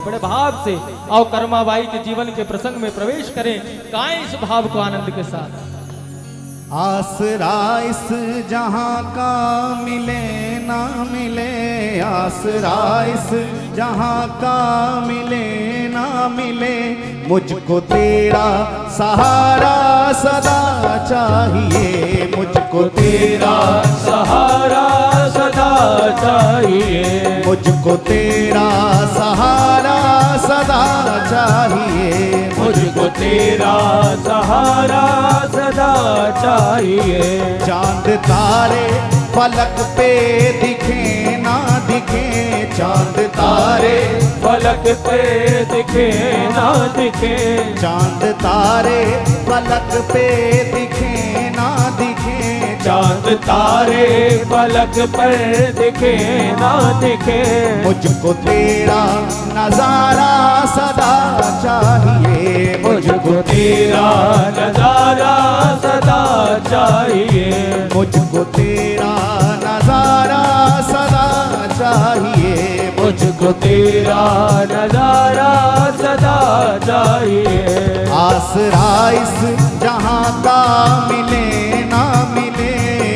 बड़े भाव से आओ कर्माबाई के जीवन के प्रसंग में प्रवेश करें, गाएं इस भाव को आनंद के साथ। आसरा इस जहां का मिले ना मिले, आसरा इस जहां का मिले ना मिले, मुझको तेरा सहारा सदा चाहिए, मुझको तेरा सहारा सदा चाहिए, मुझको तेरा सहारा सदा चाहिए, मुझको तेरा सहारा सदा चाहिए। चांद तारे फलक पे दिखे ना दिखे, चांद तारे फलक पे दिखे ना दिखे, चांद तारे फलक पे दिखे ना दिखे, चांद तारे फलक पर दिखे ना दिखे, मुझको तेरा नजारा सदा चाहिए, मुझको तेरा नजारा सदा चाहिए, मुझको तेरा नजारा सदा चाहिए, मुझको तेरा नजारा सदा चाहिए। आसरा इस जहां का मिले ना मिले,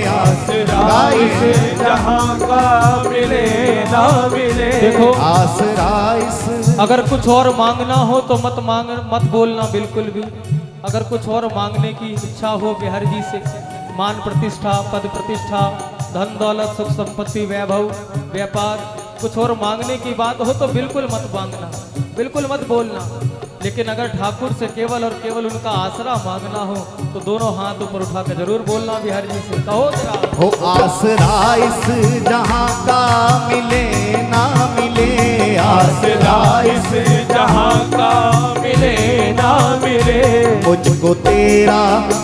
आसरा इस जहां का मिले ना मिले। देखो आसरा इस अगर कुछ और मांगना हो तो मत बोलना बिल्कुल भी। अगर कुछ और मांगने की इच्छा हो बिहार जी से, मान प्रतिष्ठा पद प्रतिष्ठा धन दौलत सुख संपत्ति वैभव व्यापार, कुछ और मांगने की बात हो तो बिल्कुल मत मांगना, बिल्कुल मत बोलना। लेकिन अगर ठाकुर से केवल और केवल उनका आसरा मांगना हो तो दोनों हाथ ऊपर उठा कर जरूर बोलना बिहार जी से, कहो जरा। हो आसरा इस जहां का मिले ना मिले, आसरा इस जहां का मिले ना मिले, मुझको तेरा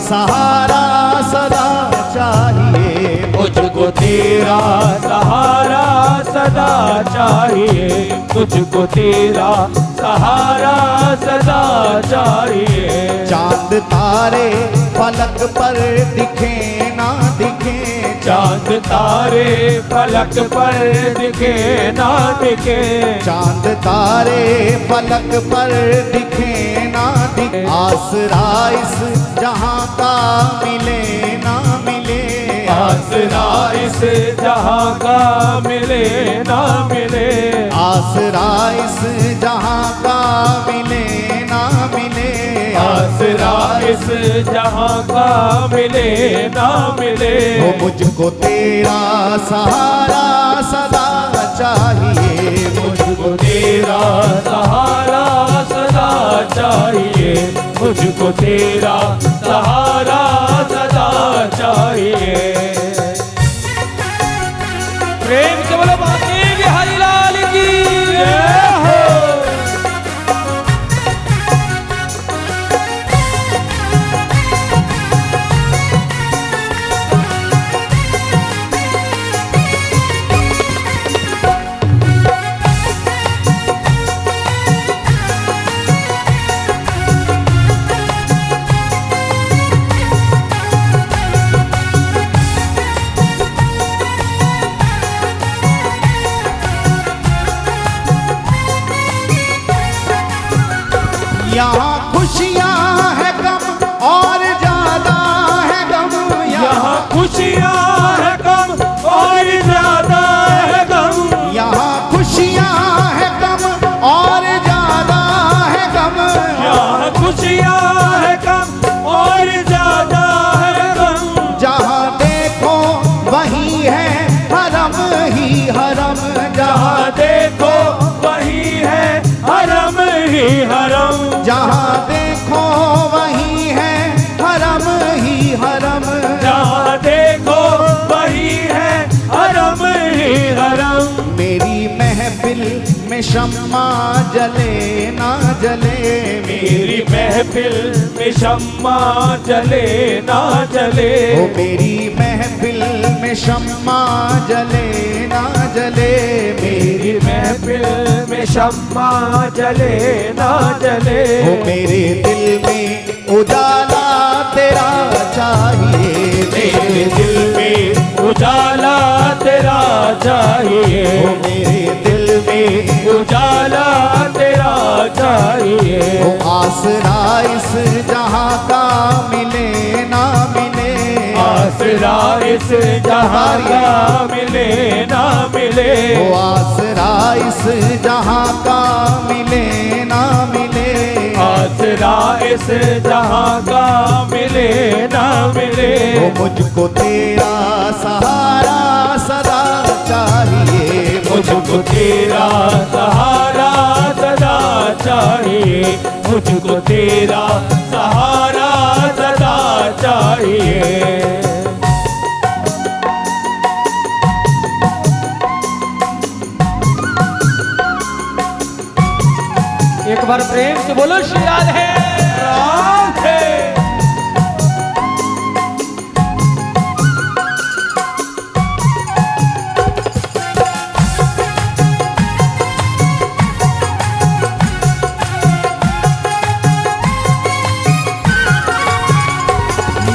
सहारा सदा चाहिए, मुझको तेरा सहारा सदा चाहिए, मुझको तेरा सहारा सदा चाहिए। चांद तारे फलक पर दिखे ना दिखे, चांद तारे फलक पर दिखे ना दिखे, चांद तारे फलक पर दिखे ना दिखे, आसरा इस जहां का मिले ना मिले, आसरा इस जहां का मिले ना मिले, आसरा इस जहां का मिले ना मिले, आसरा इस जहां का मिले ना मिले। वो मुझको तेरा सहारा सदा चाहिए, मुझको तेरा सहारा सदा चाहिए, मुझको तेरा सहारा सदा चाहिए। प्रेम से बोलो बाकी बिहारी लाल की जय हो। यहाँ खुशियाँ है कम और ज्यादा है गम, यहाँ खुशियाँ है कम और ज्यादा है गम, यहाँ खुशियाँ है कम और ज्यादा है गम, यहाँ खुशियाँ है कम और ज्यादा है गम, जहाँ देखो वही है हरम ही हरम, जहाँ देखो वही है हरम ही हरम, जहाँ देखो वही है हरम ही हरम, जहाँ देखो वही है हरम ही हरम। मेरी महफिल में शम्मा जले ना जले, मेरी महफिल में शम्मा जले ना जले, ओ मेरी महफिल में शम्मा जले ना जले, मेरी महफिल में शम्मा जले ना जले, ओ मेरे दिल में उजाला तेरा चाहिए, मेरे दिल में उजाला तेरा चाहिए, ओ मेरे दिल में उजाला तेरा चाहिए। वो आसरा इस जहां का मिले ना मिले, आसरा इस जहां का मिले ना मिले, वो आसरा इस जहां का मिले ना मिले, आसरा इस जहां का मिले ना मिले। वो मुझको तेरा सहारा सदा चाहिए, मुझको तेरा सहारा सदा चाहिए, मुझको तेरा सहारा सदा चाहिए। एक बार प्रेम से बोलो श्री राधे राधे।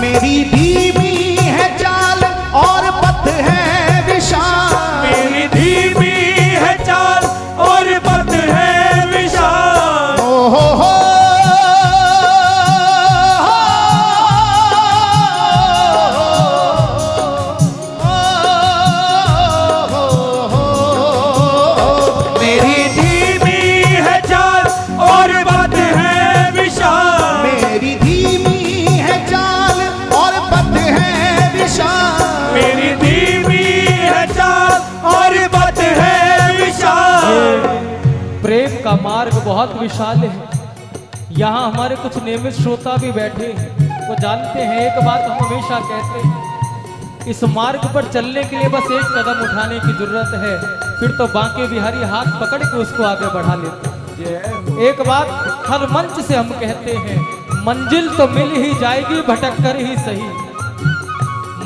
मेरी धीमी है चाल और पथ है विशाल, मेरी धीमी है चाल और पथ है विशाल। ओ हो मेरी धीमी है चाल और पथ है विशाल, मेरी धीमी है चाल और पथ है विशाल, मेरी धीमी है चाल और पथ है विशाल। प्रेम का मार्ग बहुत विशाल है। यहाँ हमारे कुछ नियमित श्रोता भी बैठे हैं, वो जानते हैं एक बात हम हमेशा कहते हैं, इस मार्ग पर चलने के लिए बस एक कदम उठाने की जरूरत है, फिर तो बांके बिहारी हाथ पकड़ के उसको आगे बढ़ा लेते हैं। एक बात हर मंच से हम कहते हैं, मंजिल तो मिल ही जाएगी भटक कर ही सही,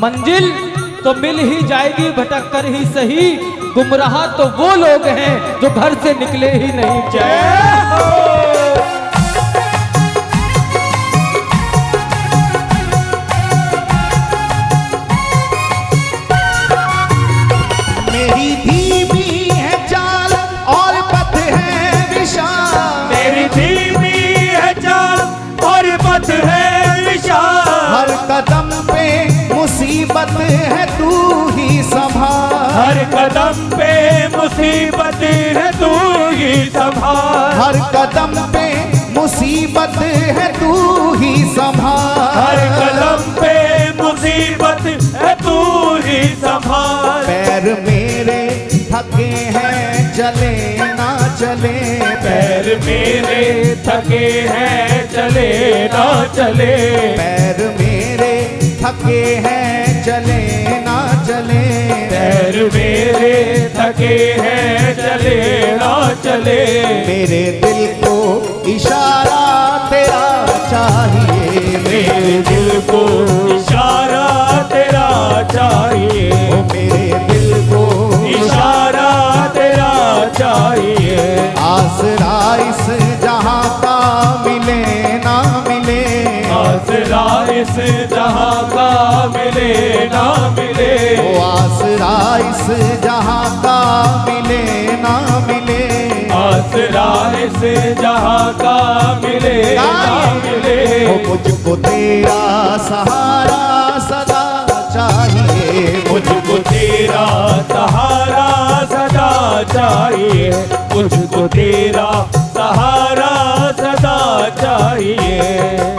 मंजिल तो मिल ही जाएगी भटक कर ही सही, गुमराह तो वो लोग हैं जो घर से निकले ही नहीं। जय हो। मेरी धीमी है चाल और पथ है विशाल, मेरी धीमी है चाल और पथ है विशाल, हर कदम पे मुसीबत है तू ही संभाल, हर कदम पे मुसीबत है तू ही संभाल, हर कदम पे मुसीबत है तू ही संभाल, हर कदम पे मुसीबत है तू ही संभाल। पैर मेरे थके हैं चले ना चले, पैर मेरे थके हैं चले ना चले, पैर मेरे थके हैं चले ना चले, पैर मेरे थके हैं चले ना चले। मेरे दिल को इशारा तेरा चाहिए, मेरे दिल को इशारा तेरा चाहिए, ओ मेरे दिल को इशारा तेरा चाहिए। आसरा इस जहां का मिले ना मिले, आसरा इस जहां का मिले ना मिले, ओ आसरा इस जहां का मिले ना मिले, आसरा इस जहां का मिले ना मिले। ओ मुझको तेरा सहारा सदा चाहिए, मुझको तेरा सहारा सदा चाहिए, मुझको तेरा सहारा सदा चाहिए।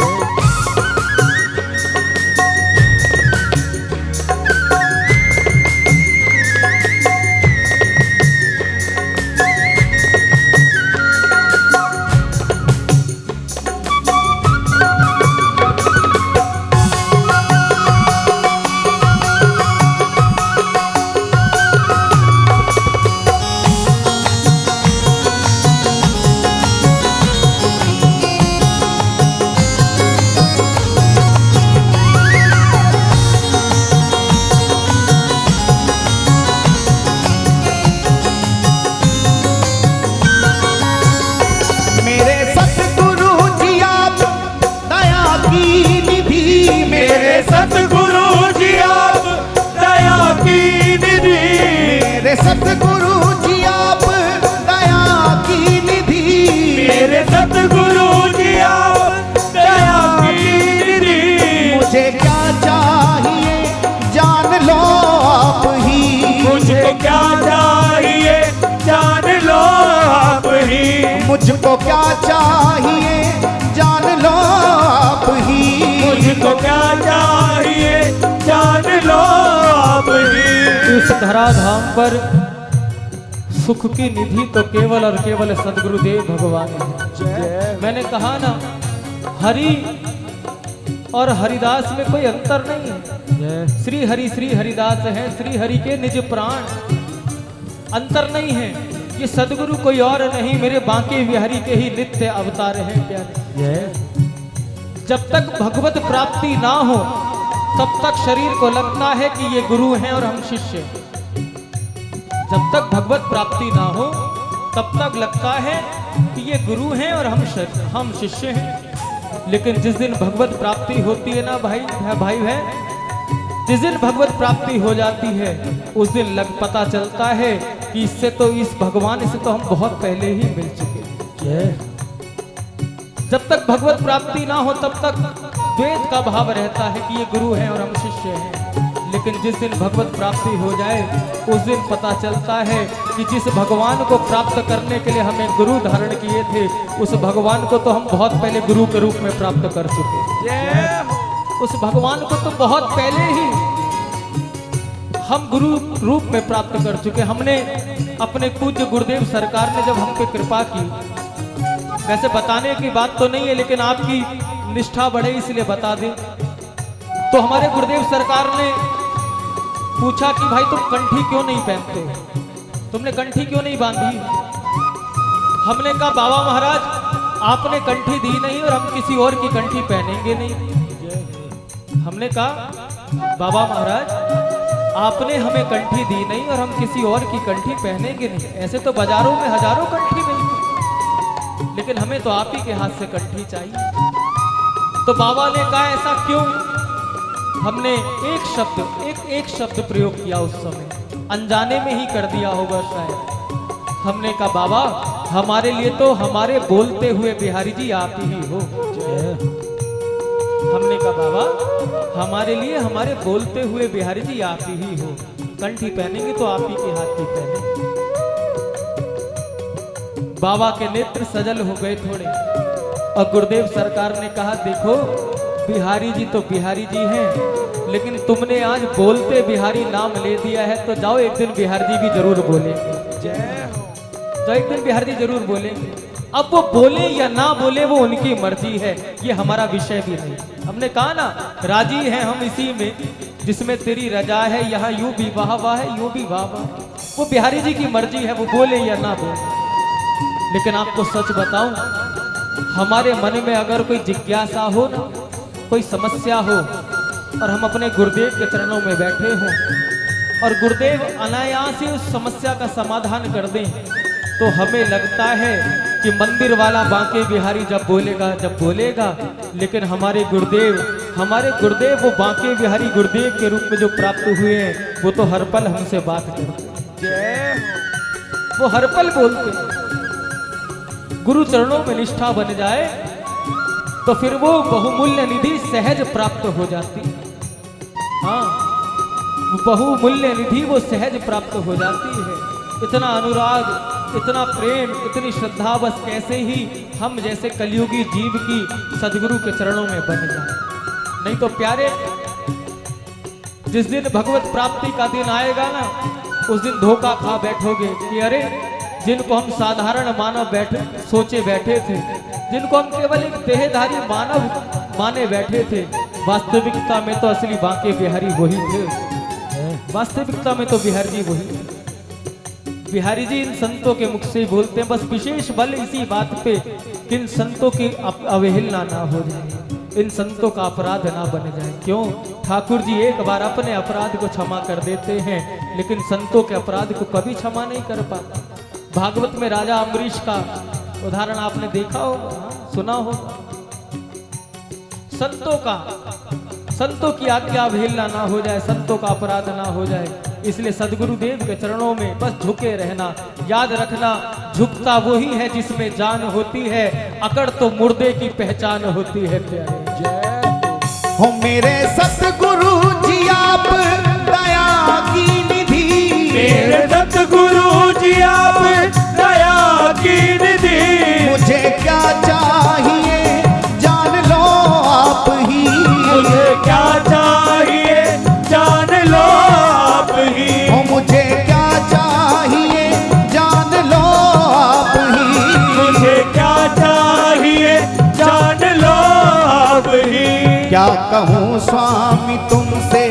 मुझको क्या चाहिए जान लो आप ही। मुझको क्या चाहिए जान लो आप ही। इस धराधाम पर सुख की निधि तो केवल और केवल सदगुरुदेव भगवान है। मैंने कहा ना, हरि और हरिदास में कोई अंतर नहीं है। श्री हरिदास है, श्री हरि के निज प्राण, अंतर नहीं है। ये सदगुरु कोई और नहीं, मेरे बांके बिहारी के ही नित्य अवतार हैं प्यारे। जब तक भगवत प्राप्ति ना हो तब तक शरीर को लगता है कि ये गुरु हैं और हम शिष्य। जब तक भगवत प्राप्ति ना हो तब तक लगता है कि ये गुरु हैं और हम शिष्य हैं। लेकिन जिस दिन भगवत प्राप्ति होती है ना भाई है, जिस दिन भगवत प्राप्ति हो जाती है उस दिन पता चलता है कि इससे तो इस भगवान से तो हम बहुत पहले ही मिल चुके हैं। जब तक भगवत प्राप्ति ना हो तब तक द्वैत का भाव रहता है कि ये गुरु हैं और हम शिष्य हैं। लेकिन जिस दिन भगवत प्राप्ति हो जाए उस दिन पता चलता है कि जिस भगवान को प्राप्त करने के लिए हमें गुरु धारण किए थे उस भगवान को तो हम बहुत पहले गुरु के रूप में प्राप्त कर चुके हैं। उस भगवान को तो बहुत पहले ही हम गुरु रूप में प्राप्त कर चुके। हमने अपने पूज्य गुरुदेव सरकार ने जब हम पे कृपा की, वैसे बताने की बात तो नहीं है लेकिन आपकी निष्ठा बढ़े इसलिए बता दें, तो हमारे गुरुदेव सरकार ने पूछा कि भाई तुम कंठी क्यों नहीं पहनते, तुमने कंठी क्यों नहीं बांधी। हमने कहा बाबा महाराज आपने कंठी दी नहीं और हम किसी और की कंठी पहनेंगे नहीं। हमने कहा बाबा महाराज आपने हमें कंठी दी नहीं और हम किसी और की कंठी पहनेंगे नहीं। ऐसे तो बाजारों में हजारों कंठी मिलती, लेकिन हमें तो आप ही के हाथ से कंठी चाहिए। तो बाबा ने कहा ऐसा क्यों। हमने एक शब्द प्रयोग किया उस समय, अनजाने में ही कर दिया होगा शायद। हमने कहा बाबा हमारे लिए तो हमारे बोलते हुए बिहारी जी आप ही हो। हमने कहा बाबा हमारे लिए हमारे बोलते हुए बिहारी जी आप ही हो, कंठी पहनेंगे तो आप ही के हाथ की पहने। बाबा के नेत्र सजल हो गए थोड़े और गुरुदेव सरकार ने कहा देखो बिहारी जी तो बिहारी जी हैं, लेकिन तुमने आज बोलते बिहारी नाम ले दिया है तो जाओ एक दिन बिहारी जी भी जरूर बोलेंगे। तो एक दिन बिहारी जी जरूर बोलेंगे। अब वो बोले या ना बोले वो उनकी मर्जी है, ये हमारा विषय भी नहीं। हमने कहा ना राजी हैं हम इसी में जिसमें तेरी रजा है, यहाँ यूं भी वाह वाह है यूं भी वाह वाह। वो बिहारी जी की मर्जी है, वो बोले या ना बोले। लेकिन आपको सच बताऊं, हमारे मन में अगर कोई जिज्ञासा हो ना, कोई समस्या हो और हम अपने गुरुदेव के चरणों में बैठे हों और गुरुदेव अनायास ही उस समस्या का समाधान कर दें, तो हमें लगता है कि मंदिर वाला बांके बिहारी जब बोलेगा, लेकिन हमारे गुरुदेव वो बांके बिहारी गुरुदेव के रूप में जो प्राप्त हुए हैं वो तो हर पल हमसे बात करते हैं, वो हर पल बोलते हैं। गुरु चरणों में निष्ठा बन जाए तो फिर वो बहुमूल्य निधि सहज प्राप्त हो जाती। हाँ, बहुमूल्य निधि वो सहज प्राप्त हो जाती है। इतना अनुराग, इतना प्रेम, इतनी श्रद्धा बस कैसे ही हम जैसे कलयुगी जीव की सदगुरु के चरणों में बन जाए। नहीं तो प्यारे, जिस दिन भगवत प्राप्ति का दिन आएगा ना, उस दिन धोखा खा बैठोगे कि अरे जिनको हम साधारण मानव सोचे बैठे थे, जिनको हम केवल एक देहधारी मानव माने बैठे थे, वास्तविकता में तो असली बांके बिहारी वही थे। वास्तविकता में तो बिहारी जी वही थे। बिहारी जी इन संतों के मुख से बोलते हैं, बस विशेष बल इसी बात पे कि इन संतों की अवहेलना ना हो जाए, इन संतों का अपराध ना बन जाए। क्यों? ठाकुर जी एक बार अपने अपराध को क्षमा कर देते हैं, लेकिन संतों के अपराध को कभी क्षमा नहीं कर पाते। भागवत में राजा अम्बरीश का उदाहरण आपने देखा होगा, सुना होगा। संतों की आज्ञा अवहेलना ना हो जाए, संतों का अपराध ना हो जाए, इसलिए सदगुरुदेव के चरणों में बस झुके रहना। याद रखना, झुकता वही है जिसमें जान होती है, अकड़ तो मुर्दे की पहचान होती है। प्यारे हो मेरे सतगुरु जी आप दया की निधि, मेरे सतगुरु जी आप दया की निधि, मुझे क्या कहूँ स्वामी तुमसे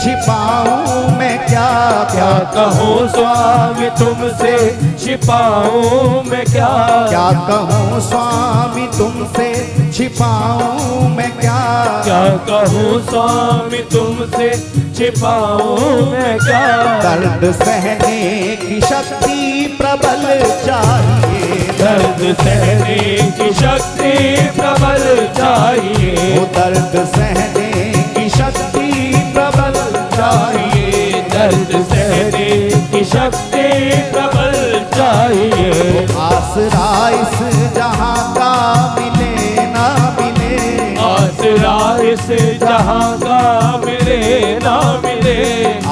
छिपाऊं मैं क्या क्या कहूँ स्वामी तुमसे छिपाऊं मैं क्या क्या कहूँ स्वामी तुमसे छिपाऊं मैं क्या क्या कहूँ स्वामी तुमसे छिपाऊं मैं क्या दर्द सहने की शक्ति प्रबल चाहिए दर्द सहने की शक्ति प्रबल चाहिए वो दर्द सहने की शक्ति प्रबल चाहिए दर्द सहने की शक्ति प्रबल चाहिए आसरा इस जहां का मिले ना मिले आसरा इस जहां का मिले ना मिले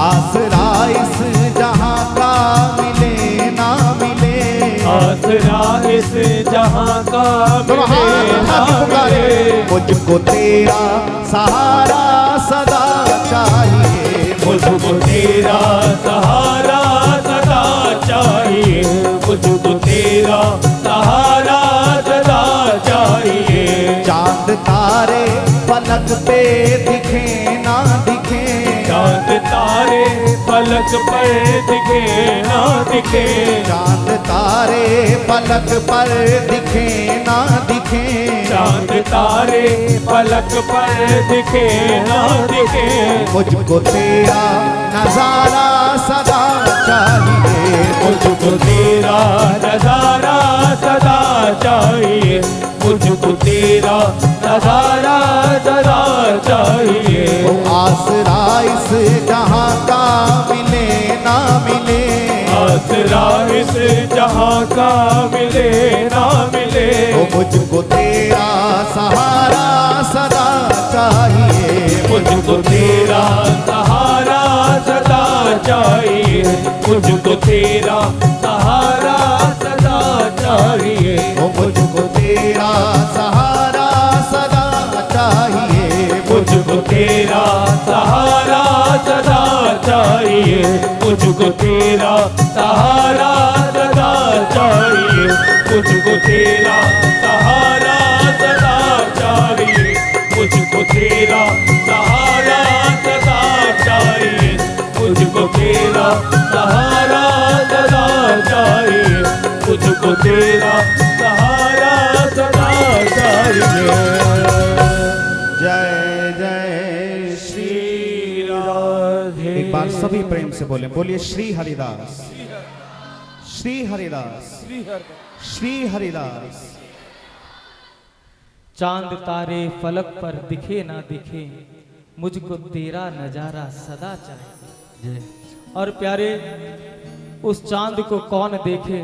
आसरा इस जहां का मिले ना मिले आसरा इस जहां का तुम हाथ मिले ना उठा के पुकारे मिले मुझको तेरा सहारा सदा चाहिए मुझको तेरा सहारा सदा चाहिए मुझको तेरा सहारा सदा चाहिए चांद तारे पलक पे दिखे ना दिखे चांद तारे पलक पर दिखे ना दिखे चांद तारे पलक पर दिखे ना दिखे चांद तारे पलक पर दिखे ना दिखे मुझको तेरा नजारा सदा चाहिए मुझको तेरा नजारा सदा चाहिए मुझको तेरा नजारा सदा चाहिए वो आसरा इस जहां का मिले ना मिले आसरा इस जहां का मिले ना मिले वो मुझको तेरा सहारा सदा चाहिए मुझको तेरा सहारा सदा चाहिए मुझको तेरा सहारा सदा चाहिए वो मुझको तेरा सहारा सदा चाहिए मुझको तेरा सहारा सदा चाहिए मुझको तेरा सहारा सदा चाहिए मुझको तेरा सहारा सदा चाहिए मुझको तेरा सहारा सदा चाहिए मुझको तेरा सहारा सदा चाहिए मुझको तेरा सहारा सदा चाहिए जय जय श्री राधे एक बार सभी प्रेम से बोले बोलिए श्री हरिदास श्री हरिदास श्री हरिदास चांद तारे फलक पर दिखे ना दिखे मुझको तेरा नजारा सदा चाहिए। और प्यारे उस चांद को कौन देखे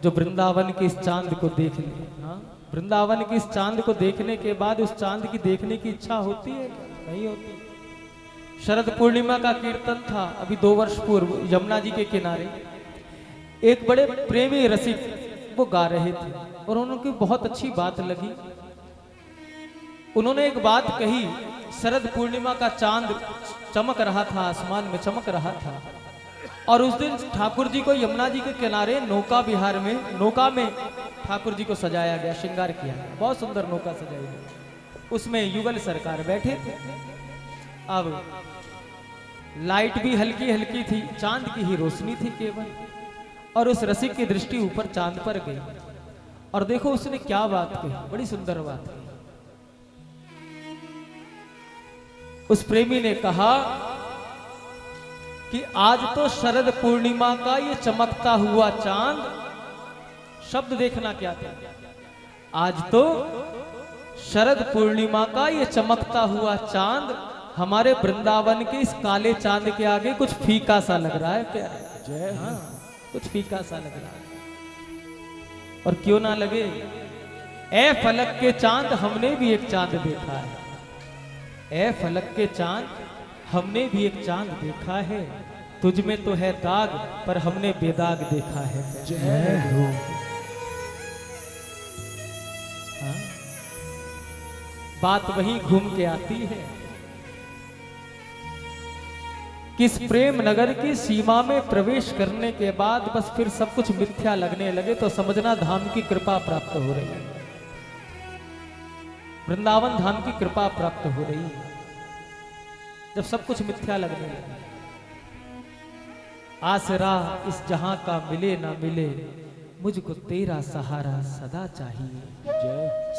जो वृंदावन के इस चांद को देख ले। हाँ, वृंदावन के इस चांद को देखने के बाद उस चांद की देखने की इच्छा होती है क्या? नहीं होती। शरद पूर्णिमा का कीर्तन था अभी 2 वर्ष पूर्व यमुना जी के किनारे। एक बड़े प्रेमी रसिक वो गा रहे थे और उनको बहुत अच्छी बात लगी। उन्होंने एक बात कही, शरद पूर्णिमा का चांद चमक रहा था, आसमान में चमक रहा था और उस दिन ठाकुर जी को यमुना जी के किनारे नौका विहार में नौका में ठाकुर जी को सजाया गया, श्रृंगार किया गया। बहुत सुंदर नौका सजाई गई। उसमें युगल सरकार बैठे थे। अब लाइट भी हल्की हल्की थी, चांद की ही रोशनी थी केवल। और उस रसिक की दृष्टि ऊपर चांद पर गई और देखो उसने क्या बात कही, बड़ी सुंदर बात कही। उस प्रेमी ने कहा कि आज तो शरद पूर्णिमा का ये चमकता हुआ चांद, शब्द देखना क्या था, आज तो शरद पूर्णिमा का ये चमकता हुआ चांद हमारे वृंदावन के इस काले चांद के आगे कुछ फीका सा लग रहा है। प्यारे, हाँ, कुछ फीका सा लग रहा है। और क्यों ना लगे, ए फलक के चांद हमने भी एक चांद देखा है। ए फलक के चांद हमने भी एक चांद देखा है। तुझ में तो है दाग पर हमने बेदाग देखा है। जय हो। हाँ? बात वही घूम के आती है। किस प्रेम नगर की सीमा में प्रवेश करने के बाद बस फिर सब कुछ मिथ्या लगने लगे तो समझना धाम की कृपा प्राप्त हो रही है। वृंदावन धाम की कृपा प्राप्त हो रही है। जब सब कुछ मिथ्या लगने लगे, आसरा इस जहां का मिले ना मिले, मुझको तेरा सहारा सदा चाहिए।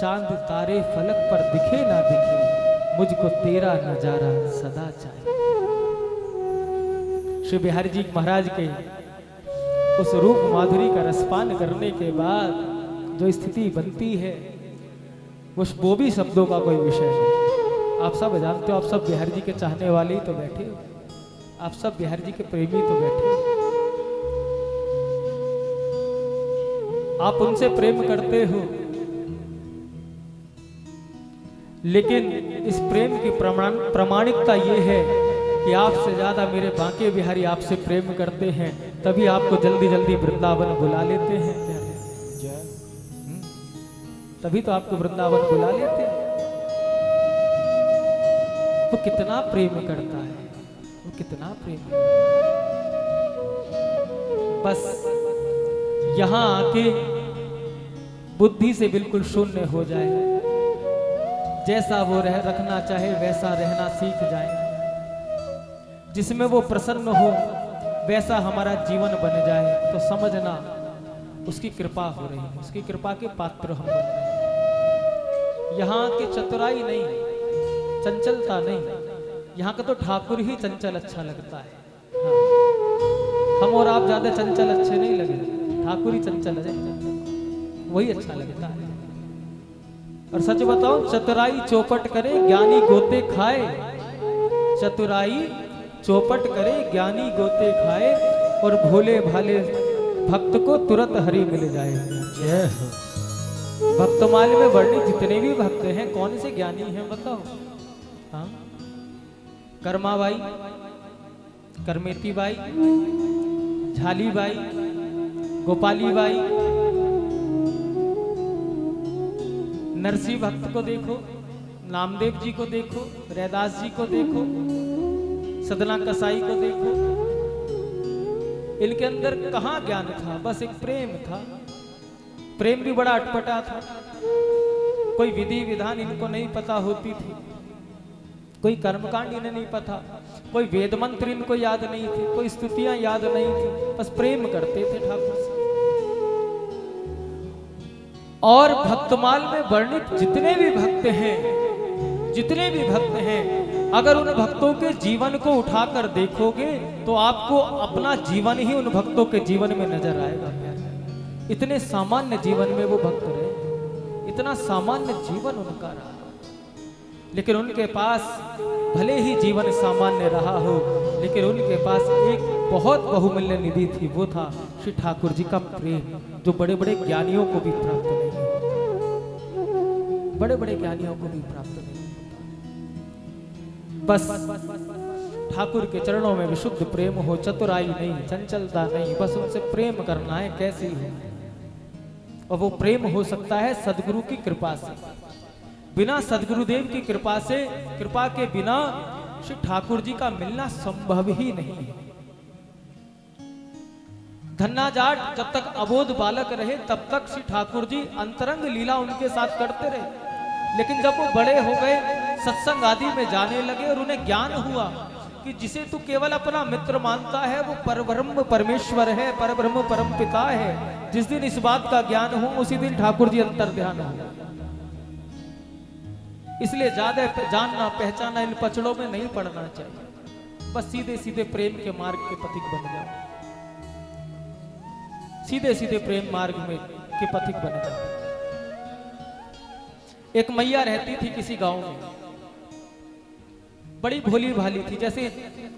चांद तारे फलक पर दिखे ना दिखे, मुझको तेरा नजारा सदा चाहिए। श्री बिहारी जी महाराज के उस रूप माधुरी का रसपान करने के बाद जो स्थिति बनती है, वो भी शब्दों का कोई विषय नहीं। आप सब जानते हो, आप सब बिहारी जी के चाहने वाले ही तो बैठे हो, आप सब बिहारी जी के प्रेमी तो बैठे हो। आप उनसे प्रेम करते हो, लेकिन इस प्रेम की प्रामाणिकता ये है कि आपसे ज्यादा मेरे बांके बिहारी आपसे प्रेम करते हैं, तभी आपको जल्दी जल्दी वृंदावन बुला लेते हैं। तभी तो आपको वृंदावन बुला लेते हैं। वो कितना प्रेम करता है, वो कितना प्रेम करता है। बस यहां आके बुद्धि से बिल्कुल शून्य हो जाए, जैसा वो रखना चाहे वैसा रहना सीख जाए, जिसमें वो प्रसन्न हो वैसा हमारा जीवन बन जाए, तो समझना उसकी कृपा हो रही है, उसकी कृपा के पात्र हम बन रहे हैं। यहाँ की चतुराई नहीं, चंचलता नहीं, यहाँ का तो ठाकुर ही चंचल अच्छा लगता है। हाँ। हम और आप ज्यादा चंचल अच्छे नहीं लगे, ठाकुर ही चंचल है, वही अच्छा लगता है। और सच बताओ, चतुराई चौपट करे ज्ञानी गोते खाए, चतुराई चौपट करे ज्ञानी गोते खाए, और भोले भाले भक्त को तुरंत हरि मिल जाए। जय हो। भक्तमाल में वर्णित जितने भी भक्त हैं, कौन से ज्ञानी हैं बताओ? हाँ, कर्माबाई, करमेती बाई, झाली बाई, गोपाली बाई, नरसिंह भक्त को देखो, नामदेव जी को देखो, रैदास जी को देखो, सदना कसाई को देखो। इनके अंदर कहाँ ज्ञान था? बस एक प्रेम था। प्रेम भी बड़ा अटपटा था। कोई विधि विधान इनको नहीं पता होती थी, कोई कर्मकांड इन्हें नहीं पता, कोई वेद मंत्र इनको याद नहीं थे, कोई स्तुतियां याद नहीं थी, बस प्रेम करते थे ठाकुर से। और भक्तमाल में वर्णित जितने भी भक्त हैं, जितने भी भक्त हैं, अगर उन भक्तों के जीवन को उठाकर देखोगे तो आपको अपना जीवन ही उन भक्तों के जीवन में नजर आएगा। इतने सामान्य जीवन में वो भक्त रहे, इतना सामान्य जीवन उनका रहा, लेकिन उनके पास भले ही जीवन सामान्य रहा हो, लेकिन उनके पास एक बहुत बहुमूल्य निधि थी, वो था श्री ठाकुर जी का प्रेम, जो बड़े बड़े ज्ञानियों को भी प्राप्त नहीं, बड़े बड़े ज्ञानियों को भी प्राप्त नहीं। बस ठाकुर के चरणों में विशुद्ध प्रेम हो, चतुराई नहीं, चंचलता नहीं, बस उनसे प्रेम करना है, कैसे ही हो। और वो प्रेम हो सकता है सदगुरु की कृपा से। बिना सदगुरुदेव की कृपा से, कृपा के बिना श्री ठाकुर जी का मिलना संभव ही नहीं है। धन्ना जाट जब तक अबोध बालक रहे, तब तक श्री ठाकुर जी अंतरंग लीला उनके साथ करते रहे, लेकिन जब वो बड़े हो गए, सत्संग आदि में जाने लगे और उन्हें ज्ञान हुआ कि जिसे तू केवल अपना मित्र मानता है वो परब्रह्म परमेश्वर है, परब्रह्म परम पिता है। जिस दिन इस बात का ज्ञान हो, उसी दिन ठाकुर जी अंतर ध्यान हो। इसलिए ज्यादा जानना पहचाना इन पचड़ों में नहीं पड़ना चाहिए, बस सीधे सीधे प्रेम के मार्ग के पथिक बन जाओ, सीधे सीधे प्रेम मार्ग में के पथिक बन जाओ। एक मैया रहती थी किसी गांव में, बड़ी भोली भाली थी, जैसे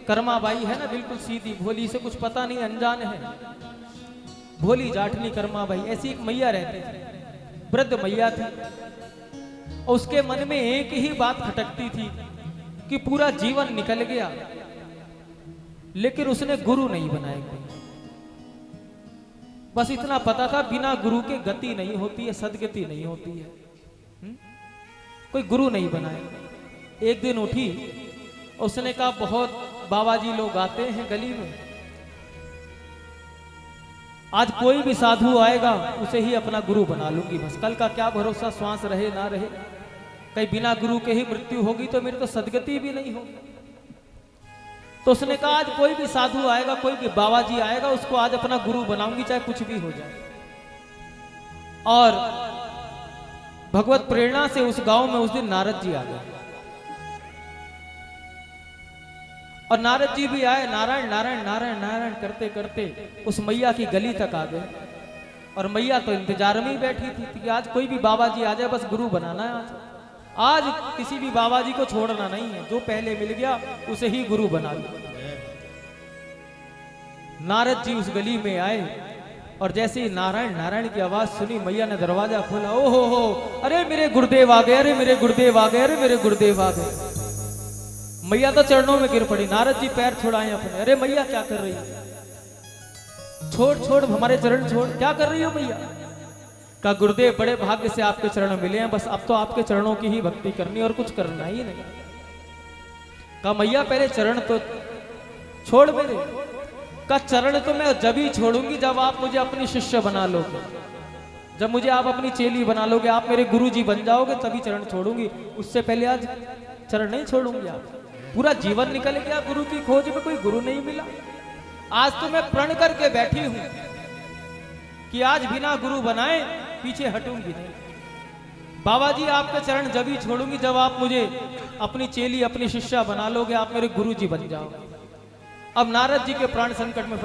कर्माबाई है ना, बिल्कुल सीधी भोली, से कुछ पता नहीं, अनजान है, भोली जाटनी कर्माबाई। ऐसी एक मैया रहती थी, वृद्ध मैया थी, और उसके मन में एक ही बात खटकती थी कि पूरा जीवन निकल गया, लेकिन उसने गुरु नहीं बनाया कोई। बस इतना पता था, बिना गुरु के गति नहीं होती है, सदगति नहीं होती है। कोई गुरु नहीं बनाया। एक दिन उठी, उसने कहा बहुत बाबा जी लोग आते हैं गली में, आज कोई भी साधु आएगा उसे ही अपना गुरु बना लूंगी, बस कल का क्या भरोसा, श्वास रहे ना रहे। कहीं बिना गुरु के ही मृत्यु होगी तो मेरी तो सदगति भी नहीं होगी। तो उसने कहा आज कोई भी साधु आएगा, कोई भी बाबा जी आएगा, उसको आज अपना गुरु बनाऊंगी चाहे कुछ भी हो जाए। और भगवत प्रेरणा से उस गांव में उस दिन नारद जी आ गए और नारद जी भी आए, नारायण नारायण नारायण नारायण करते करते उस मैया की गली तक आ गए। और मैया तो इंतजार में ही बैठी थी कि आज कोई भी बाबा जी आ जाए, बस गुरु बनाना है। आज किसी भी बाबा जी को छोड़ना नहीं है, जो पहले मिल गया उसे ही गुरु बना लो। नारद जी उस गली में आए और जैसे ही नारायण नारायण की आवाज सुनी, मैया ने दरवाजा खोला। ओ हो, अरे मेरे गुरुदेव आ गए, अरे मेरे गुरुदेव आ गए, अरे मेरे गुरुदेव आ गए। मैया तो चरणों में गिर पड़ी। नारद जी पैर छुड़ाए अपने। अरे मैया क्या कर रही है? छोड़ छोड़ हमारे चरण छोड़, क्या कर रही हो मैया? का गुरुदेव बड़े भाग्य से आपके चरण मिले हैं, बस अब तो आपके चरणों की ही भक्ति करनी और कुछ करना ही नहीं। का मैया पहले चरण तो छोड़ मेरे। का चरण तो मैं जब ही छोड़ूंगी जब आप मुझे अपनी शिष्य बना लोगे, जब मुझे आप अपनी चेली बना लोगे, आप मेरे गुरुजी बन जाओगे, तभी चरण छोड़ूंगी। उससे पहले आज चरण नहीं छोड़ूंगी। आप पूरा जीवन निकल गया गुरु की खोज में, कोई गुरु नहीं मिला। आज तो मैं प्रण करके बैठी हूं कि आज बिना गुरु बनाए पीछे हटूंगी नहीं। बाबा जी आपके चरण जब ही छोड़ूंगी जब आप मुझे अपनी चेली अपनी शिष्या बना लोगे, आप मेरे गुरु जी बन जाओगे। अब नारद जी के प्राण संकट में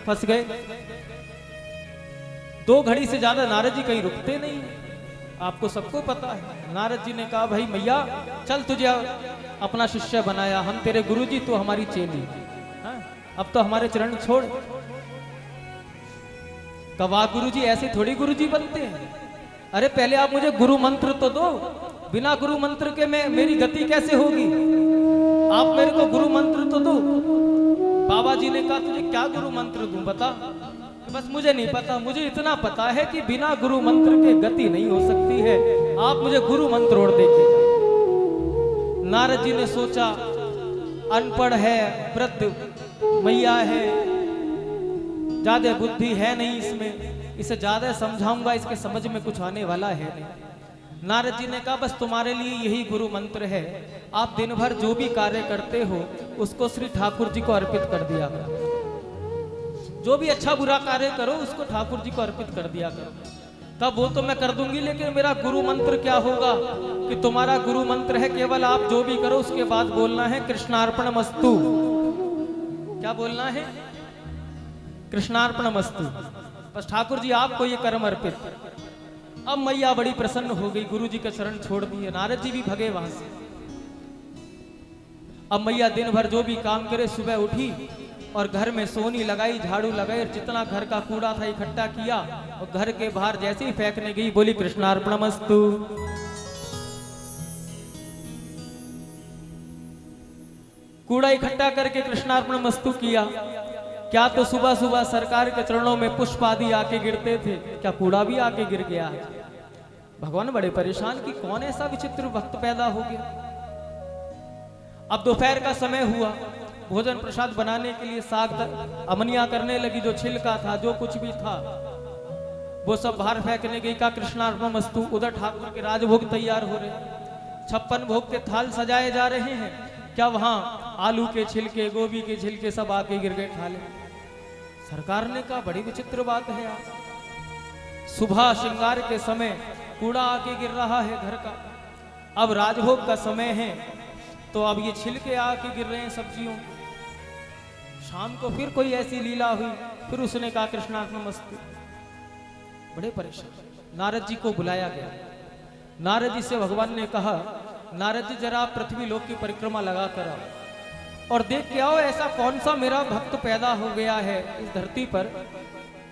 फंस गए। 2 घड़ी से ज्यादा नारद जी कहीं रुकते नहीं, आपको सबको पता है। नारद जी ने कहा भाई मैया चल, तुझे अपना शिष्य बनाया, हम तेरे गुरु जी, तो हमारी चेली, अब तो हमारे चरण छोड़। कवा गुरु जी ऐसे थोड़ी गुरु जी बनते हैं। अरे पहले आप मुझे गुरु मंत्र तो दो, बिना गुरु मंत्र के मेरी गति कैसे होगी? आप मेरे को गुरु मंत्र तो दो। बाबा जी ने कहा तुझे क्या गुरु मंत्र दूं बता? बस मुझे नहीं पता, मुझे इतना पता है कि बिना गुरु मंत्र के गति नहीं हो सकती है, आप मुझे गुरु मंत्र और देके जाओ। नारद जी ने सोचा अनपढ़ है, वृद्ध मैया है, ज्यादा बुद्धि है नहीं इसमें, इसे ज्यादा समझाऊंगा इसके समझ में कुछ आने वाला है नहीं। नारद जी ने कहा बस तुम्हारे लिए यही गुरु मंत्र है, आप दिन भर जो भी कार्य करते हो उसको श्री ठाकुर जी को अर्पित कर दिया करो। जो भी अच्छा बुरा कार्य करो उसको ठाकुर जी को अर्पित कर दिया करो। तब वो तो मैं कर दूंगी, लेकिन मेरा गुरु मंत्र क्या होगा कि तुम्हारा गुरु मंत्र है केवल आप जो भी करो उसके बाद बोलना है कृष्णार्पणमस्तु। क्या बोलना है? कृष्णार्पणमस्तु। बस ठाकुर जी आपको ये कर्म अर्पित। अब मैया बड़ी प्रसन्न हो गई, गुरु जी के चरण छोड़ दिए, नारद जी भी भगे वहां से। अब मैया दिन भर जो भी काम करे, सुबह उठी और घर में सोनी लगाई, झाड़ू लगाई और जितना घर का कूड़ा था इकट्ठा किया और घर के बाहर जैसे ही फेंकने गई बोली कृष्णार्पणमस्तु। कूड़ा इकट्ठा करके कृष्णार्पणमस्तु किया। क्या तो सुबह सुबह सरकार के चरणों में पुष्प आदि आके गिरते थे, क्या कूड़ा भी आके गिर गया है? भगवान बड़े परेशान कि कौन ऐसा विचित्र भक्त पैदा हो गया। अब दोपहर का समय हुआ, भोजन प्रसाद बनाने के लिए साग अमनिया करने लगी। जो छिलका था, जो कुछ भी था, वो सब बाहर फेंकने गई। का कृष्णार्पणमस्तु। उधर ठाकुर के राजभोग तैयार हो रहे, 56 भोग के थाल सजाए जा रहे हैं। क्या वहां आलू के छिलके, गोभी के छिलके सब आके गिर गए थाले। सरकार ने कहा बड़ी विचित्र बात है, आज सुबह श्रृंगार के समय कूड़ा आके गिर रहा है घर का, अब राजभोग का समय है तो अब ये छिलके आके गिर रहे हैं सब्जियों। शाम को फिर कोई ऐसी लीला हुई, फिर उसने कहा कृष्णार्पणमस्तु। बड़े परेशान। नारद जी को बुलाया गया। नारद जी से भगवान ने कहा नारद जी जरा पृथ्वी लोक की परिक्रमा लगा कर आओ और देख के आओ ऐसा कौन सा मेरा भक्त पैदा हो गया है इस धरती पर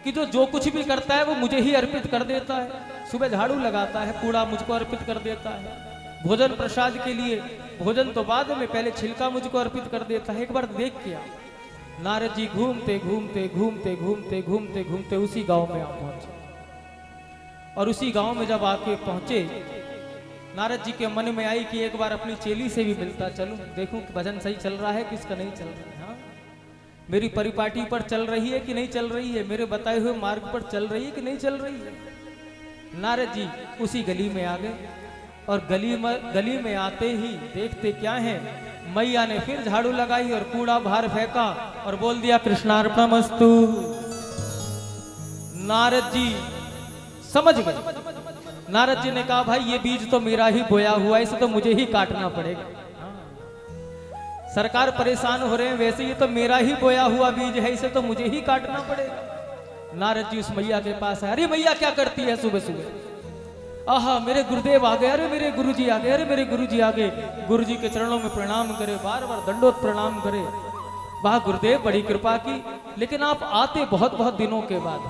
कि जो कुछ भी करता है वो मुझे ही अर्पित कर देता है। सुबह झाड़ू लगाता है, कूड़ा मुझको अर्पित कर देता है, भोजन प्रसाद के लिए भोजन तो बाद में, पहले छिलका मुझको अर्पित कर देता है। एक बार देख के आओ। नारद जी घूमते घूमते घूमते घूमते घूमते घूमते उसी गांव में आ पहुंचे। और उसी गांव में जब आके पहुंचे, नारद जी के मन में आई कि एक बार अपनी चेली से भी मिलता चलूं, देखूं कि भजन सही चल रहा है किसका नहीं चल रहा है। हाँ? मेरी परिपाटी पर चल रही है कि नहीं चल रही है, मेरे बताए हुए मार्ग पर चल रही है कि नहीं चल रही है। नारद जी उसी गली में आ गए और गली में आते ही देखते क्या है, मैया ने फिर झाड़ू लगाई और कूड़ा बाहर फेंका और बोल दिया कृष्णार्पणमस्तु। नारद जी समझ गए। नारद जी ने कहा भाई ये बीज तो मेरा ही बोया हुआ है, इसे तो मुझे ही काटना पड़ेगा। सरकार परेशान हो रहे हैं, वैसे ये तो मेरा ही बोया हुआ बीज है, इसे तो मुझे ही काटना पड़ेगा। नारद जी उस मैया के पास है, अरे मैया क्या करती है सुबह सुबह? आहा मेरे गुरुदेव आ गए, अरे मेरे गुरुजी आ गए, अरे मेरे गुरुजी आ गए। गुरुजी के चरणों में प्रणाम करे, बार बार दंडोत प्रणाम करे। वाह गुरुदेव बड़ी कृपा की, लेकिन आप आते बहुत बहुत दिनों के बाद।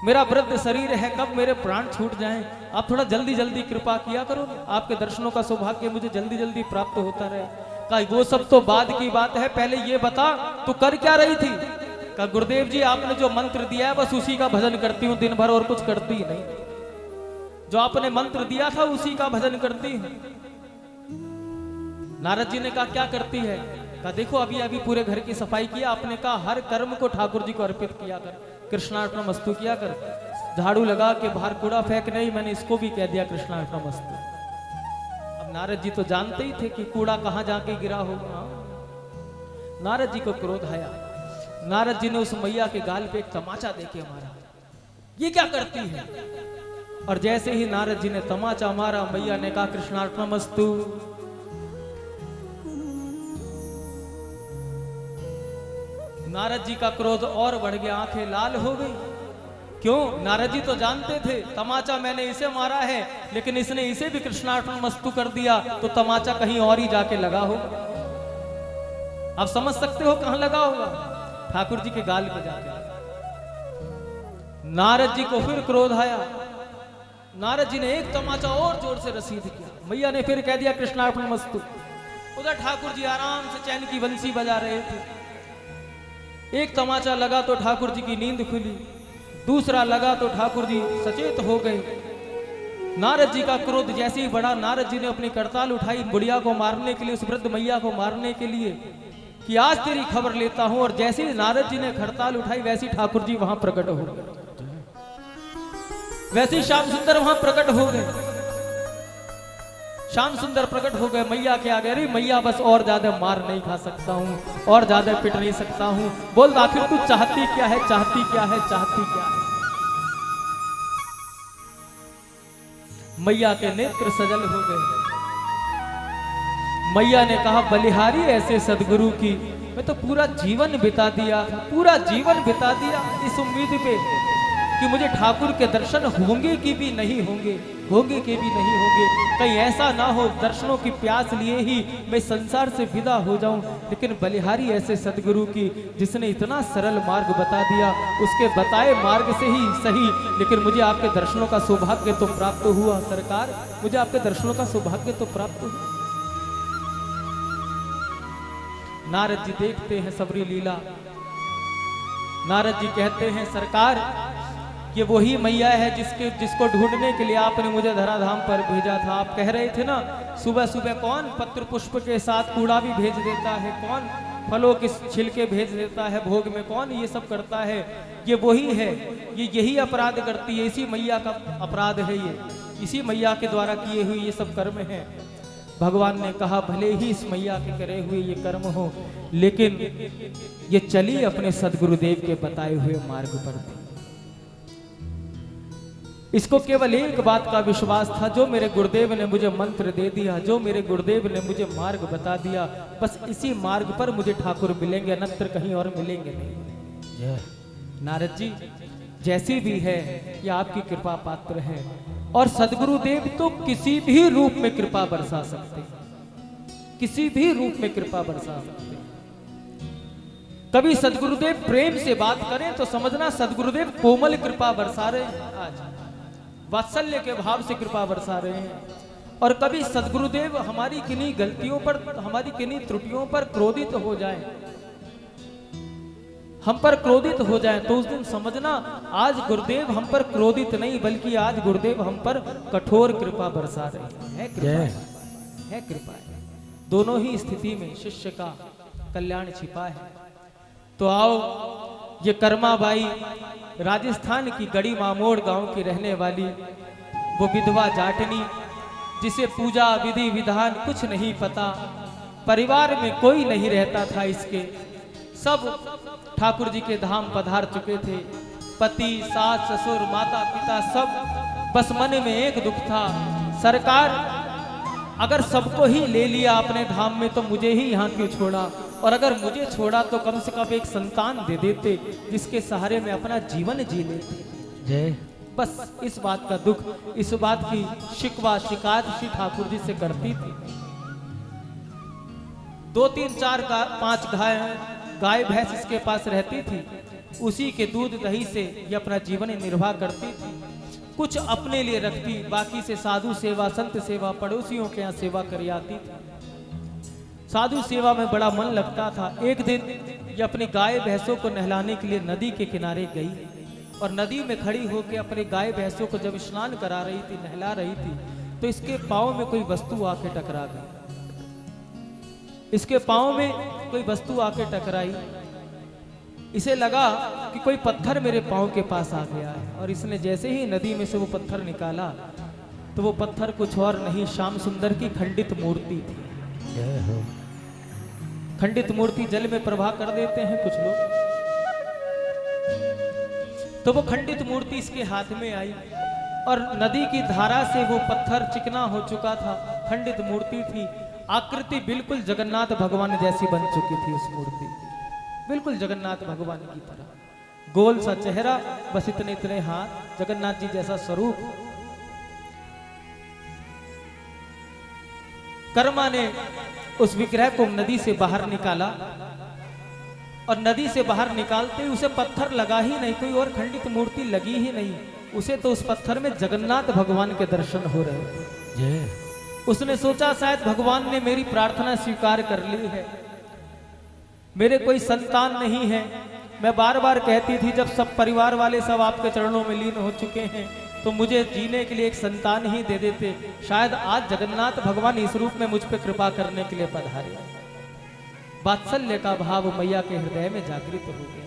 मेरा वृद्ध शरीर है, कब मेरे प्राण छूट जाएं, आप थोड़ा जल्दी जल्दी कृपा किया करो, आपके दर्शनों का सौभाग्य मुझे जल्दी जल्दी प्राप्त होता रहे। कहा वो सब तो बाद की बात है, पहले ये बता तू कर क्या रही थी? कहा गुरुदेव जी आपने जो मंत्र दिया है बस उसी का भजन करती हूँ दिन भर, और कुछ करती ही नहीं। जो आपने मंत्र दिया था उसी का भजन करती हूँ। नारद जी ने कहा क्या करती है? कहा देखो अभी अभी पूरे घर की सफाई किया, आपने कहा हर कर्म को ठाकुर जी को अर्पित किया कर, कृष्णार्पणमस्तु किया कर। झाड़ू लगा के बाहर कूड़ा फेंक नहीं, मैंने इसको भी कह दिया कृष्णार्पणमस्तु। अब नारद जी तो जानते ही थे कि कूड़ा कहां जाके गिरा होगा। नारद जी को क्रोध आया। नारद जी ने उस मैया के गाल पे एक तमाचा देके मारा, ये क्या करती है? और जैसे ही नारद जी ने तमाचा मारा, मैया ने कहा कृष्णार्पणमस्तु। नारद जी का क्रोध और बढ़ गया, आंखें लाल हो गई। क्यों? नारद जी तो जानते थे तमाचा मैंने इसे मारा है, लेकिन इसने इसे भी कृष्णार्पणमस्तु कर दिया तो तमाचा कहीं और ही जाके लगा होगा। आप समझ सकते हो कहां लगा होगा? ठाकुर जी के गाल पे जाके। नारद जी को फिर क्रोध आया। नारद जी ने एक तमाचा और जोर से रसीद किया। मैया ने फिर कह दिया कृष्णार्पणमस्तु। उधर ठाकुर जी आराम से चैन की बंसी बजा रहे थे। एक तमाचा लगा तो ठाकुर जी की नींद खुली, दूसरा लगा तो ठाकुर जी सचेत हो गए। नारद जी का क्रोध जैसे ही बढ़ा, नारद जी ने अपनी करताल उठाई बुढ़िया को मारने के लिए, उस वृद्ध मैया को मारने के लिए, कि आज तेरी खबर लेता हूं। और जैसे ही नारद जी ने करताल उठाई वैसे ही ठाकुर जी वहां प्रकट हो गए, वैसे ही श्याम सुंदर वहां प्रकट हो गए। श्याम सुंदर प्रकट हो गए मैया के आगे। अरे मैया बस और ज्यादा मार नहीं खा सकता हूं, और ज्यादा पिट नहीं सकता हूं, बोल आखिर तू चाहती क्या है, चाहती क्या है, चाहती क्या है? मैया के नेत्र सजल हो गए। मैया ने कहा बलिहारी ऐसे सदगुरु की मैं तो पूरा जीवन बिता दिया, पूरा जीवन बिता दिया इस उम्मीद पे कि मुझे ठाकुर के दर्शन होंगे कि भी नहीं होंगे, होंगे कि भी नहीं होंगे। कहीं ऐसा ना हो दर्शनों की प्यास लिए ही मैं संसार से विदा हो जाऊं। लेकिन बलिहारी ऐसे सदगुरु की जिसने इतना सरल मार्ग बता दिया, उसके बताए मार्ग से ही सही, लेकिन मुझे आपके दर्शनों का सौभाग्य तो प्राप्त हुआ। सरकार मुझे आपके दर्शनों का सौभाग्य तो प्राप्त हुआ। नारद जी देखते हैं सबरी लीला। नारद जी कहते हैं सरकार ये वही मैया है जिसको ढूंढने के लिए आपने मुझे धराधाम पर भेजा था। आप कह रहे थे ना सुबह सुबह कौन पत्र पुष्प के साथ कूड़ा भी भेज देता है, कौन फलों के छिलके भेज देता है भोग में, कौन ये सब करता है? ये वही है, ये यही अपराध करती है, इसी मैया का अपराध है, ये इसी मैया के द्वारा किए हुए ये सब कर्म है। भगवान ने कहा भले ही इस मैया के करे हुए ये कर्म हो, लेकिन ये चली अपने सदगुरुदेव के बताए हुए मार्ग पर थी। इसको केवल एक बात का विश्वास था, जो मेरे गुरुदेव ने मुझे मंत्र दे दिया, जो मेरे गुरुदेव ने मुझे मार्ग बता दिया, बस इसी मार्ग पर मुझे ठाकुर मिलेंगे, अन्यत्र कहीं और मिलेंगे नहीं। नारद जी जैसी भी है ये आपकी कृपा पात्र है, और सदगुरुदेव तो किसी भी रूप में कृपा बरसा सकते, किसी भी रूप में कृपा बरसा सकते। कभी सदगुरुदेव प्रेम से बात करें तो समझना सदगुरुदेव कोमल कृपा बरसा रहे हैं, आज वात्सल्य के भाव से कृपा बरसा रहे हैं। और कभी सदगुरुदेव हमारी किन्हीं गलतियों पर, हमारी किन्हीं त्रुटियों पर क्रोधित हो जाएं, हम पर क्रोधित हो जाएं, तो उस दिन समझना आज गुरुदेव हम पर क्रोधित नहीं, बल्कि आज गुरुदेव हम पर कठोर कृपा बरसा रहे हैं। कृपा है, कृपा है। दोनों ही स्थिति में शिष्य का कल्याण छिपा है। तो आओ, ये कर्माबाई राजस्थान की गढ़ी मामोड़ गांव की रहने वाली वो विधवा जाटनी जिसे पूजा विधि विधान कुछ नहीं पता, परिवार में कोई नहीं रहता था इसके, सब ठाकुर जी के धाम पधार चुके थे। पति, सास, ससुर, माता पिता सब, बस मन में एक दुख था, सरकार अगर सबको ही ले लिया अपने धाम में तो मुझे ही यहाँ क्यों छोड़ा, और अगर मुझे छोड़ा तो कम से कम एक संतान दे देते जिसके सहारे में अपना जीवन जी लेते। जय। बस इस बात का दुख, इस बात की शिकवा शिकायत श्री ठाकुर जी से करती थी। 2 3 4 5 गाय भैंस इसके पास रहती थी, उसी के दूध दही से ये अपना जीवन निर्वाह करती थी। कुछ अपने लिए रखती, बाकी से साधु सेवा, संत सेवा, पड़ोसियों के यहाँ सेवा कर आती थी। साधु सेवा में बड़ा मन लगता था। एक दिन ये अपनी गाय भैंसों को नहलाने के लिए नदी के किनारे गई और नदी में खड़ी होकर अपने गाय भैंसों को जब स्नान करा रही थी, नहला रही थी, तो इसके पाँव में कोई वस्तु आके टकरा गई। इसके पाँव में कोई वस्तु आके टकराई, इसे लगा कि कोई पत्थर मेरे पाँव के पास आ गया है, और इसने जैसे ही नदी में से वो पत्थर निकाला तो वो पत्थर कुछ और नहीं, श्याम सुंदर की खंडित मूर्ति थी। खंडित मूर्ति जल में प्रवाह कर देते हैं कुछ लोग, तो वो खंडित मूर्ति इसके हाथ में आई और नदी की धारा से वो पत्थर चिकना हो चुका था। खंडित मूर्ति थी, आकृति बिल्कुल जगन्नाथ भगवान जैसी बन चुकी थी उस मूर्ति, बिल्कुल जगन्नाथ भगवान की तरह, गोल सा चेहरा, बस इतने इतने हाथ, जगन्नाथ जी जैसा स्वरूप। कर्मा ने उस विग्रह को नदी से बाहर निकाला और नदी से बाहर निकालते ही उसे पत्थर लगा ही नहीं, कोई और खंडित मूर्ति लगी ही नहीं, उसे तो उस पत्थर में जगन्नाथ भगवान के दर्शन हो रहे थे। उसने सोचा शायद भगवान ने मेरी प्रार्थना स्वीकार कर ली है, मेरे कोई संतान नहीं है। मैं बार बार कहती थी जब सब परिवार वाले सब आपके चरणों में लीन हो चुके हैं तो मुझे जीने के लिए एक संतान ही दे देते, शायद आज जगन्नाथ भगवान इस रूप में मुझ पर कृपा करने के लिए पधारे। वात्सल्य का भाव मैया के हृदय में जागृत हो गया।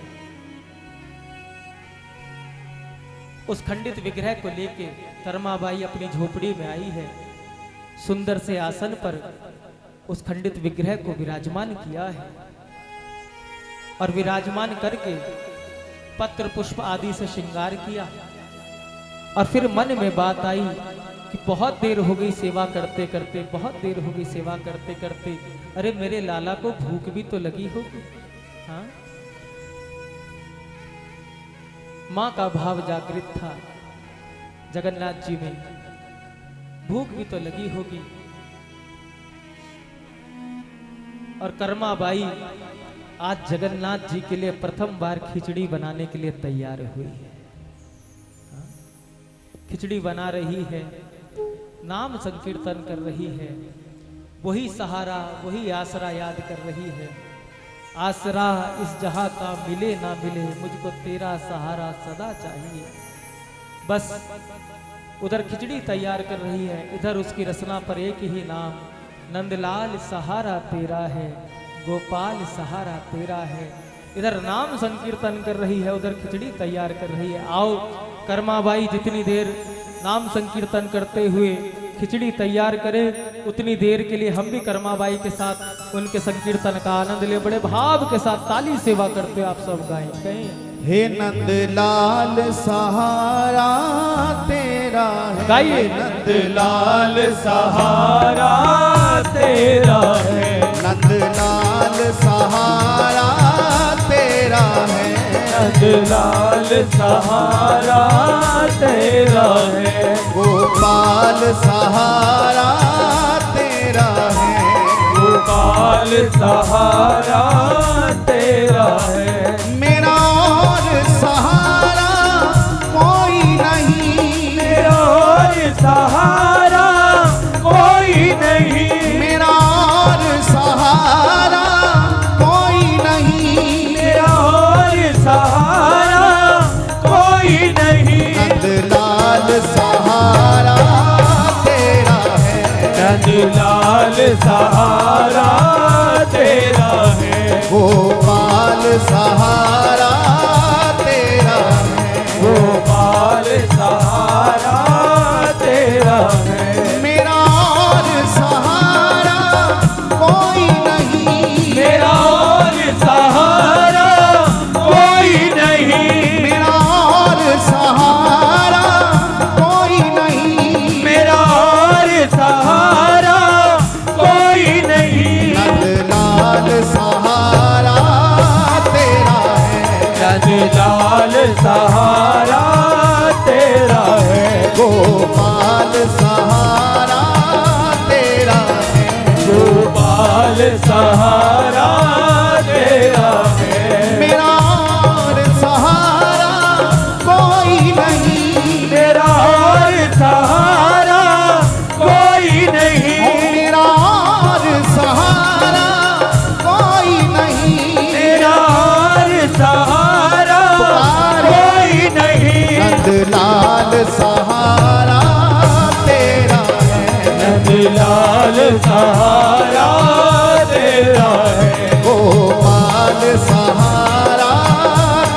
उस खंडित विग्रह को लेके कर्माबाई अपनी झोपड़ी में आई है, सुंदर से आसन पर उस खंडित विग्रह को विराजमान किया है और विराजमान करके पत्र पुष्प आदि से श्रृंगार किया। और फिर मन में बात आई कि बहुत देर हो गई सेवा करते करते, बहुत देर हो गई सेवा करते करते, अरे मेरे लाला को भूख भी तो लगी होगी। हाँ, मां का भाव जागृत था जगन्नाथ जी में, भूख भी तो लगी होगी। और कर्माबाई आज जगन्नाथ जी के लिए प्रथम बार खिचड़ी बनाने के लिए तैयार हुई है। खिचड़ी बना रही है, नाम संकीर्तन कर रही है, वही सहारा वही आसरा याद कर रही है। आसरा इस जहां का मिले ना मिले, मुझको तेरा सहारा सदा चाहिए। बस उधर खिचड़ी तैयार कर रही है, इधर उसकी रचना पर एक ही नाम, नंदलाल सहारा तेरा है, गोपाल सहारा तेरा है। इधर नाम संकीर्तन कर रही है, उधर खिचड़ी तैयार कर रही है। आओ कर्माबाई जितनी देर नाम संकीर्तन करते हुए खिचड़ी तैयार करे, उतनी देर के लिए हम भी कर्माबाई के साथ उनके संकीर्तन का आनंद ले। बड़े भाव के साथ ताली सेवा करते आप सब गाएं, कहें हे नंदलाल सहारा तेरा है, गाइए। नंदलाल सहारा तेरा है, नंदलाल सहारा तेरा है, नंदलाल सहारा तेरा है, गोपाल सहारा तेरा है, गोपाल सहारा तेरा है। मेरा और सहारा कोई नहीं, मेरा और सहारा कोई नहीं, मेरा और सहारा कोई नहीं, मेरा और सहारा कोई नहीं। नंदलाल सहारा तेरा है, नंदलाल सहारा तेरा है, गोपाल सहारा तेरा है, गोपाल सहारा तेरा सहारा तेरा है। मेरा और सहारा कोई नहीं, मेरा और सहारा कोई नहीं, मेरा और सहारा कोई नहीं, मेरा और सहारा कोई नहीं। नंदलाल सहारा तेरा है, नंदलाल सहारा तेरा है। गोपाल सहारा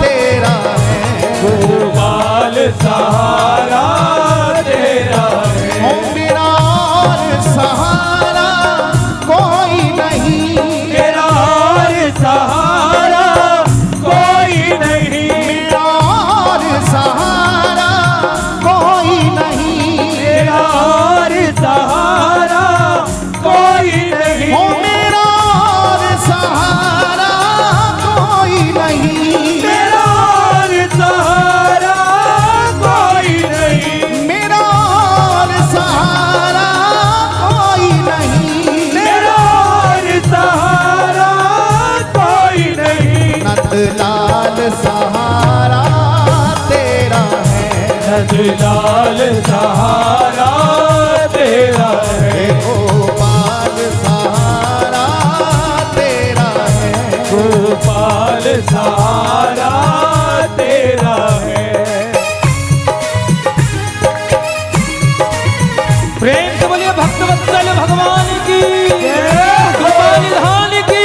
तेरा है, गोपाल सहारा तेरा है। ओ मेरा और सहारा कोई नहीं, मेरा और सहारा कोई नहीं, मेरा और सहारा कोई नहीं, मेरा और सहारा कोई नहीं, ओ मेरा और सहारा कोई नहीं, मेरा और सहारा कोई नहीं, मेरा और सहारा कोई नहीं। मेरा और सहारा कोई नहीं। नंदलाल सहारा तेरा है, नंदलाल सहारा तेरा है। गोपाल सहारा तेरा है, गोपाल सहारा तेरा है। प्रेम से बोलिए भक्तवत्सल भगवान की, कृपा निधान की।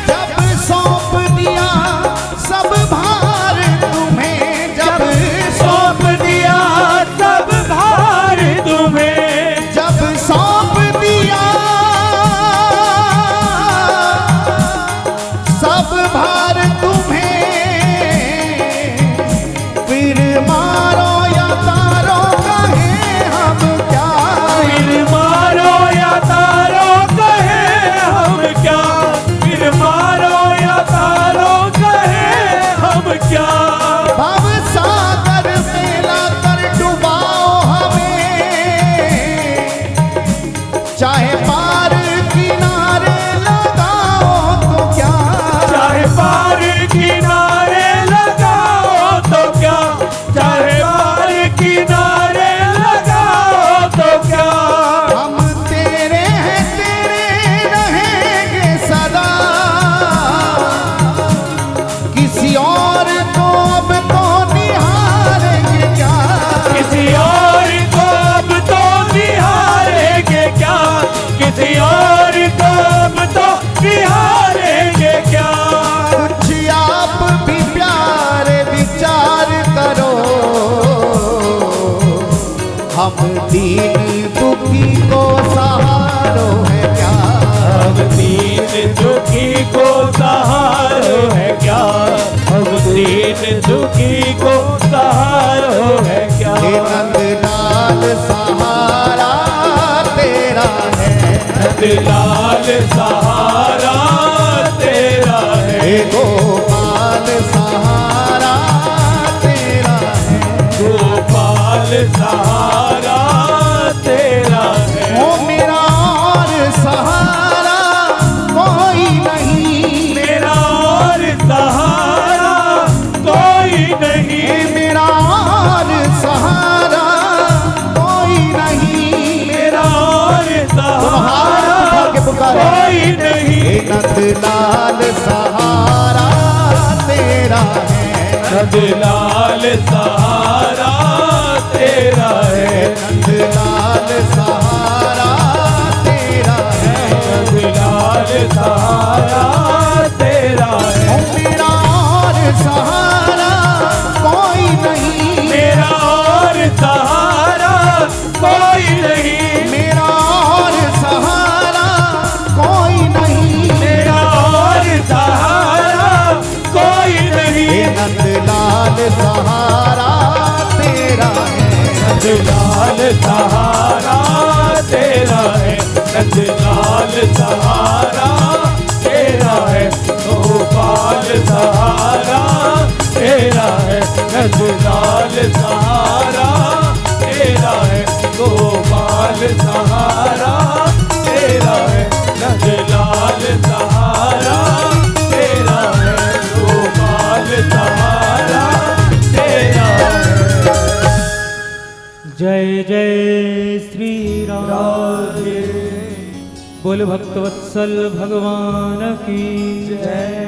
जब सौंप दिया सब भार तुम्हें, जब सौंप दिया सब भार तुम्हें, जब सौंप दिया सब भार तुम्हें, फिर मारो या तारो कहे हम क्या, फिर मारो या तारो कहे हम क्या, फिर मारो या तारो कहे हम क्या। भव सागर में लाकर डुबाओ हमें, चाहे पार किनारे लगाओ तो क्या, चाहे पार किनारे लगाओ तो क्या, चाहे पार किनारे लगाओ तो क्या। हम तेरे हैं तेरे रहेंगे सदा, किसी और को अब तो निहारेंगे क्या, किसी और को अब तो निहारेंगे क्या, किसी और को अब तो निहारेंगे क्या। कुछ आप भी प्यारे विचार करो, हम दीन दुखी को सहारो है क्या, हम दीन दुखी को सहारो है क्या, हम दीन दुखी को सहारो है क्या। हे नंदलाल सहारा तेरा है, नंदलाल सहारा तेरा है। हे गोपाल सहारा तेरा है, गोपाल सहारा तेरा है। ओ मेरा और सहारा कोई नहीं, मेरा और सहारा कोई नहीं, मेरा और सहारा कोई नहीं। मेरा और दोनों हाथ उठा के सहारा पुकारे, कोई नहीं। हे नंदलाल सहारा तेरा है, नंदलाल सहारा तेरा है। नंदलाल सहारा तेरा है, नंदलाल सहारा तेरा है। ओ मेरा और सहारा कोई नहीं, मेरा और सहारा कोई नहीं, मेरा और सहारा कोई नहीं, मेरा और सहारा जय जय श्री राधे। बोल भक्तवत्सल भगवान की जय।